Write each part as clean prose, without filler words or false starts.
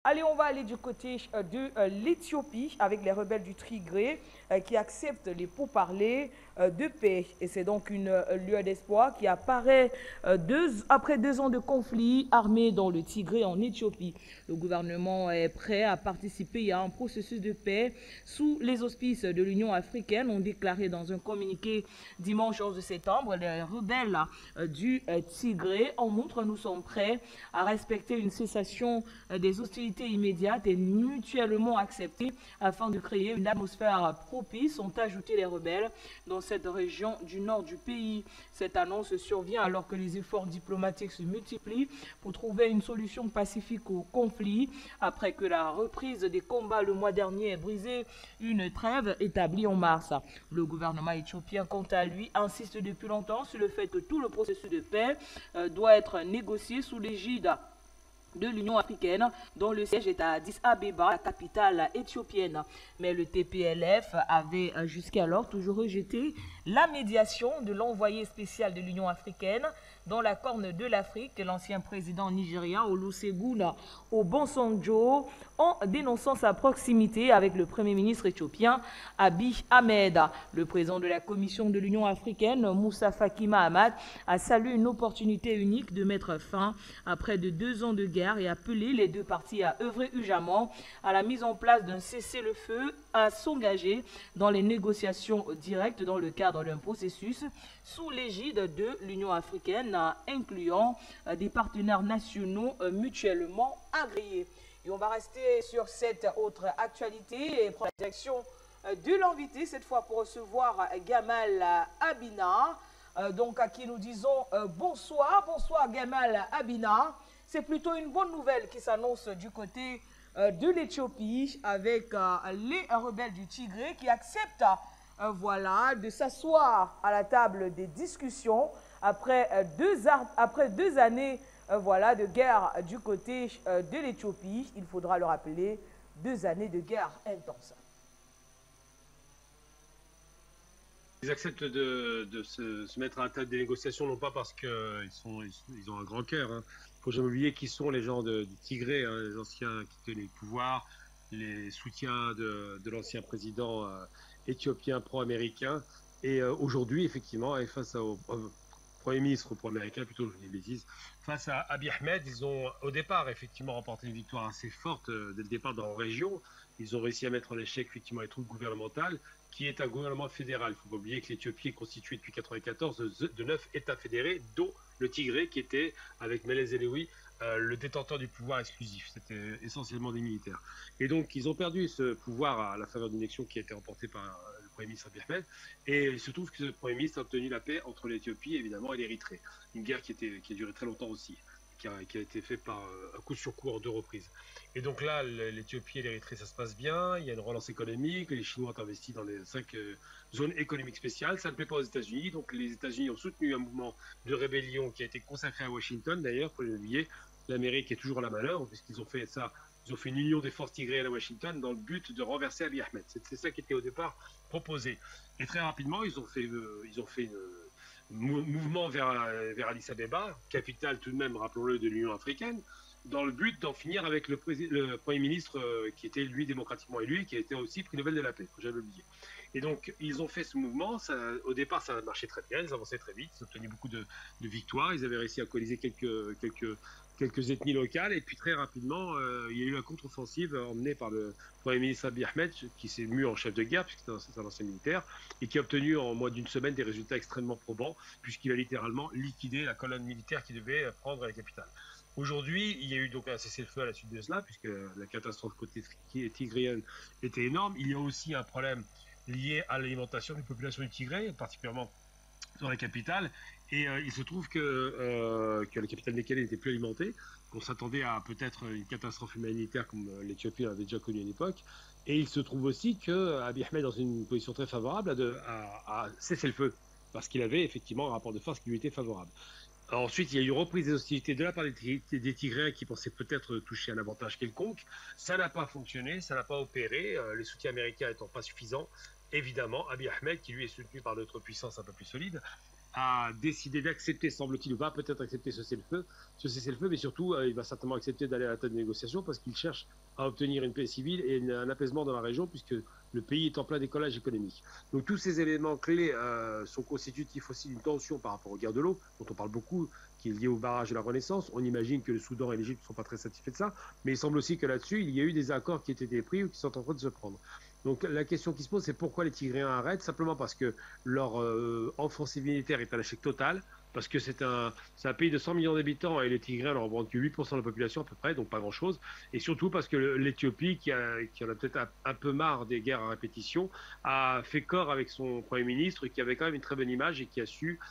Allez, on va aller du côté de l'Éthiopie avec les rebelles du Tigré qui acceptent les pourparlers de paix. Et c'est donc une lueur d'espoir qui apparaît après 2 ans de conflit armé dans le Tigré en Éthiopie. Le gouvernement est prêt à participer à un processus de paix sous les auspices de l'Union africaine, ont déclaré dans un communiqué dimanche 11 septembre. Les rebelles du Tigré, en outre, nous sommes prêts à respecter une cessation des hostilités immédiate et mutuellement acceptée afin de créer une atmosphère propice, ont ajouté les rebelles dans cette région du nord du pays. Cette annonce survient alors que les efforts diplomatiques se multiplient pour trouver une solution pacifique au conflit, après que la reprise des combats le mois dernier ait brisé une trêve établie en mars. Le gouvernement éthiopien, quant à lui, insiste depuis longtemps sur le fait que tout le processus de paix doit être négocié sous l'égide de l'Union africaine, dont le siège est à Addis Abeba, la capitale éthiopienne. Mais le TPLF avait jusqu'alors toujours rejeté la médiation de l'envoyé spécial de l'Union africaine dans la Corne de l'Afrique, l'ancien président nigérien Olusegun Obasanjo, en dénonçant sa proximité avec le Premier ministre éthiopien Abiy Ahmed. Le président de la Commission de l'Union africaine, Moussa Faki Mahamat, a salué une opportunité unique de mettre fin à près de 2 ans de guerre et appelé les deux parties à œuvrer urgemment à la mise en place d'un cessez-le-feu, à s'engager dans les négociations directes dans le cadre d'un processus sous l'égide de l'Union africaine, incluant des partenaires nationaux mutuellement agréés. Et on va rester sur cette autre actualité et prendre la direction de l'invité, cette fois pour recevoir Gamal Abina, donc à qui nous disons bonsoir. Bonsoir Gamal Abina. C'est plutôt une bonne nouvelle qui s'annonce du côté de l'Éthiopie avec les rebelles du Tigré qui acceptent voilà, de s'asseoir à la table des discussions après 2 années voilà, de guerre du côté de l'Éthiopie. Il faudra le rappeler, 2 années de guerre intense. Ils acceptent de se mettre à la table des négociations, non pas parce qu'ils ont un grand cœur. Il ne faut jamais oublier qui sont les gens du Tigré, hein, les anciens qui tenaient le pouvoir, les soutiens de l'ancien président éthiopien pro-américain. Et aujourd'hui, effectivement, et face au Premier ministre pro-américain, plutôt, je dis des bêtises, face à Abiy Ahmed, ils ont au départ effectivement remporté une victoire assez forte dès le départ dans la région. Ils ont réussi à mettre en échec effectivement les troupes gouvernementales, qui est un gouvernement fédéral. Il ne faut pas oublier que l'Éthiopie est constituée depuis 1994 de 9 États fédérés, dont le Tigré, qui était, avec Meles Zenawi, le détenteur du pouvoir exclusif. C'était essentiellement des militaires. Et donc, ils ont perdu ce pouvoir à la faveur d'une élection qui a été remportée par le Premier ministre Abiy Ahmed. Et il se trouve que ce Premier ministre a obtenu la paix entre l'Éthiopie, évidemment, et l'Érythrée. Une guerre qui a duré très longtemps aussi, qui a été faite par un coup sur coup en 2 reprises. Et donc là, l'Éthiopie et l'Érythrée, ça se passe bien. Il y a une relance économique. Les Chinois ont investi dans les 5 zones économiques spéciales. Ça ne plaît pas aux États-Unis. Donc les États-Unis ont soutenu un mouvement de rébellion qui a été consacré à Washington. D'ailleurs, pour les oublier, l'Amérique est toujours à la manœuvre, puisqu'ils ont fait ça. Ils ont fait une union des forces tigréennes à Washington dans le but de renverser Abiy Ahmed. C'est ça qui était au départ proposé. Et très rapidement, ils ont fait mouvement vers Addis Abeba, capitale tout de même, rappelons-le, de l'Union africaine, dans le but d'en finir avec le Premier ministre qui était, lui, démocratiquement élu, qui a été aussi prix Nobel de la paix, que j'avais oublié. Et donc, ils ont fait ce mouvement. Au départ, ça a marché très bien, ils avançaient très vite, ils ont obtenu beaucoup de victoires, ils avaient réussi à coaliser quelques ethnies locales, et puis très rapidement, il y a eu la contre-offensive emmenée par le Premier ministre Abiy Ahmed, qui s'est mu en chef de guerre, puisque c'est un ancien militaire, et qui a obtenu en moins d'une semaine des résultats extrêmement probants, puisqu'il a littéralement liquidé la colonne militaire qui devait prendre la capitale. Aujourd'hui, il y a eu donc un cessez-le-feu à la suite de cela, puisque la catastrophe côté tigréenne était énorme. Il y a aussi un problème lié à l'alimentation des populations du Tigré, particulièrement dans la capitale. Et il se trouve que la capitale Mekelle n'était plus alimentée, qu'on s'attendait à peut-être une catastrophe humanitaire comme l'Éthiopie avait déjà connu à l'époque. Et il se trouve aussi que Abiy Ahmed est dans une position très favorable à cesser le feu, parce qu'il avait effectivement un rapport de force qui lui était favorable. Ensuite, il y a eu reprise des hostilités de la part des Tigréens qui pensaient peut-être toucher un avantage quelconque. Ça n'a pas fonctionné, ça n'a pas opéré, les soutiens américains étant pas suffisants. Évidemment, Abiy Ahmed, qui lui est soutenu par d'autres puissances un peu plus solides, a décidé d'accepter, semble-t-il, va peut-être accepter ce cessez-le-feu, mais surtout, il va certainement accepter d'aller à la tête des négociations parce qu'il cherche à obtenir une paix civile et un apaisement dans la région, puisque le pays est en plein décollage économique. Donc tous ces éléments clés sont constitutifs aussi d'une tension par rapport aux guerres de l'eau, dont on parle beaucoup, qui est liée au barrage de la Renaissance. On imagine que le Soudan et l'Égypte ne sont pas très satisfaits de ça, mais il semble aussi que là-dessus, il y a eu des accords qui ont été pris ou qui sont en train de se prendre. Donc la question qui se pose, c'est pourquoi les Tigréens arrêtent? Simplement parce que leur offensive militaire est un échec total, parce que c'est un pays de 100 millions d'habitants et les Tigréens leur représentent que 8% de la population à peu près, donc pas grand-chose. Et surtout parce que l'Éthiopie, qui en a peut-être un peu marre des guerres à répétition, a fait corps avec son Premier ministre, qui avait quand même une très bonne image et qui a su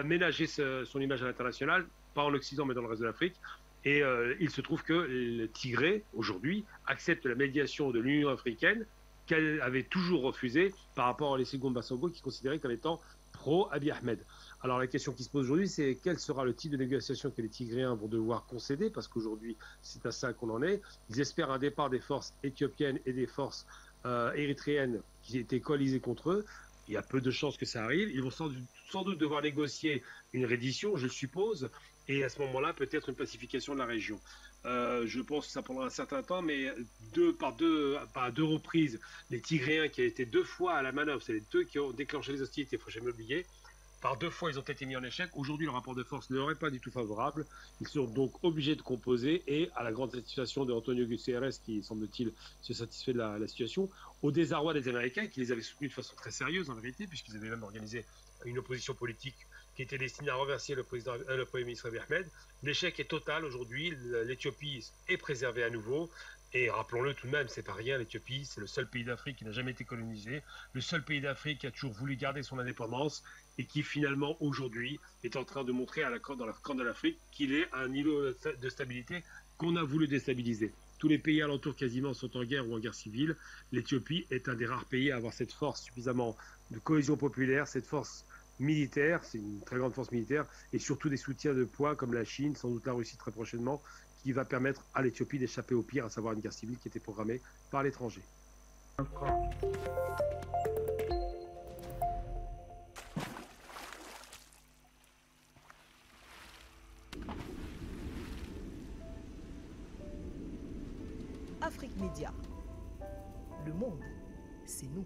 ménager son image à l'international, pas en Occident mais dans le reste de l'Afrique. Et il se trouve que le Tigré, aujourd'hui, accepte la médiation de l'Union africaine, qu'elle avait toujours refusée par rapport à Olusegun Obasanjo, qui considérait comme étant pro-Abiy Ahmed. Alors la question qui se pose aujourd'hui, c'est quel sera le type de négociation que les Tigréens vont devoir concéder, parce qu'aujourd'hui, c'est à ça qu'on en est. Ils espèrent un départ des forces éthiopiennes et des forces érythréennes qui étaient coalisées contre eux. Il y a peu de chances que ça arrive. Ils vont sans doute devoir négocier une reddition, je suppose, et à ce moment-là, peut-être une pacification de la région. Je pense que ça prendra un certain temps, mais par deux reprises, les Tigréens qui ont été 2 fois à la manœuvre, c'est les 2 qui ont déclenché les hostilités, il ne faut jamais oublier. Par 2 fois, ils ont été mis en échec. Aujourd'hui, le rapport de force ne leur est pas du tout favorable. Ils sont donc obligés de composer et, à la grande satisfaction de Antonio Guterres, qui semble-t-il se satisfait de la situation, au désarroi des Américains, qui les avaient soutenus de façon très sérieuse en vérité, puisqu'ils avaient même organisé une opposition politique qui était destinée à renverser le Premier ministre Abiy Ahmed. L'échec est total aujourd'hui. L'Éthiopie est préservée à nouveau. Et rappelons-le tout de même, c'est pas rien, l'Éthiopie, c'est le seul pays d'Afrique qui n'a jamais été colonisé, le seul pays d'Afrique qui a toujours voulu garder son indépendance et qui finalement aujourd'hui est en train de montrer dans le camp de l'Afrique qu'il est un îlot de stabilité qu'on a voulu déstabiliser. Tous les pays alentours quasiment sont en guerre ou en guerre civile. L'Éthiopie est un des rares pays à avoir cette force suffisamment de cohésion populaire, cette force militaire, c'est une très grande force militaire, et surtout des soutiens de poids comme la Chine, sans doute la Russie très prochainement, qui va permettre à l'Éthiopie d'échapper au pire, à savoir une guerre civile qui était programmée par l'étranger. Afrique Média. Le monde, c'est nous.